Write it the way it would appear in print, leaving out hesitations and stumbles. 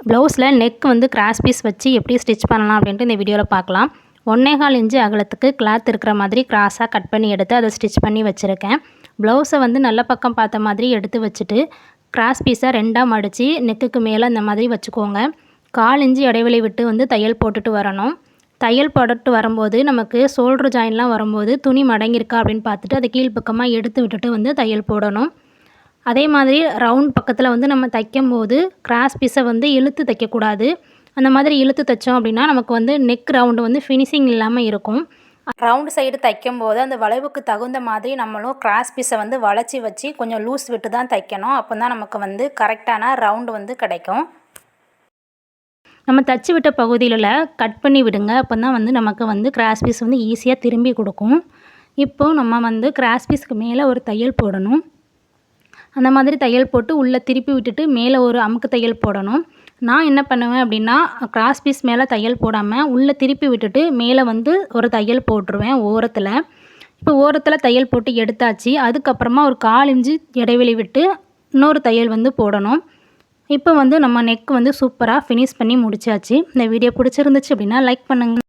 ப்ளவுஸில் நெக் வந்து cross piece வச்சு எப்படி ஸ்டிச் பண்ணலாம் அப்படின்ட்டு இந்த வீடியோவில் பார்க்கலாம். 1.25 இன்ச்சு அகலத்துக்கு கிளாத் இருக்கிற மாதிரி கிராஸாக கட் பண்ணி எடுத்து அதை ஸ்டிச் பண்ணி வச்சுருக்கேன். ப்ளவுஸை வந்து நல்ல பக்கம் பார்த்த மாதிரி எடுத்து வச்சுட்டு கிராஸ் பீஸை 2ஆக மடித்து நெக்குக்கு மேலே இந்த மாதிரி வச்சுக்கோங்க. 1/4 இன்ச்சு இடைவெளி விட்டு வந்து தையல் போட்டுட்டு வரணும். தையல் போட்டுட்டு வரும்போது நமக்கு ஷோல்ட்ரு ஜாயின்லாம் வரும்போது துணி மடங்கியிருக்கா அப்படின்னு பார்த்துட்டு அதை கீழ்ப்பக்கமாக எடுத்து விட்டுட்டு வந்து தையல் போடணும். அதே மாதிரி ரவுண்ட் பக்கத்தில் வந்து நம்ம தைக்கும்போது கிராஸ் பீஸை வந்து இழுத்து தைக்கக்கூடாது. அந்த மாதிரி இழுத்து தைச்சோம் அப்படின்னா நமக்கு வந்து நெக் ரவுண்டு வந்து ஃபினிஷிங் இல்லாமல் இருக்கும். ரவுண்டு சைடு தைக்கும்போது அந்த வளைவுக்கு தகுந்த மாதிரி நம்மளும் கிராஸ் பீஸை வந்து வளைச்சி வச்சு கொஞ்சம் லூஸ் விட்டு தான் தைக்கணும். அப்போ தான் நமக்கு வந்து கரெக்டான ரவுண்டு வந்து கிடைக்கும். நம்ம தச்சு விட்ட பகுதியில் கட் பண்ணி விடுங்க. அப்போ தான் வந்து நமக்கு வந்து கிராஸ் பீஸ் வந்து ஈஸியாக திரும்பி கொடுக்கும். இப்போது நம்ம வந்து கிராஸ் பீஸ்க்கு மேலே ஒரு தையல் போடணும். அந்த மாதிரி தையல் போட்டு உள்ளே திருப்பி விட்டுட்டு மேலே ஒரு அமுக்கு தையல் போடணும். நான் என்ன பண்ணுவேன் அப்படின்னா கிராஸ் பீஸ் மேலே தையல் போடாமல் உள்ளே திருப்பி விட்டுட்டு மேலே வந்து ஒரு தையல் போட்டுருவேன் ஓரத்தில். இப்போ ஓரத்தில் தையல் போட்டு எடுத்தாச்சு. அதுக்கப்புறமா ஒரு 1/4 இன்ச்சு இடைவெளி விட்டு இன்னொரு தையல் வந்து போடணும். இப்போ வந்து நம்ம நெக் வந்து சூப்பராக ஃபினிஷ் பண்ணி முடிச்சாச்சு. இந்த வீடியோ பிடிச்சிருந்துச்சு அப்படின்னா லைக் பண்ணுங்கள்.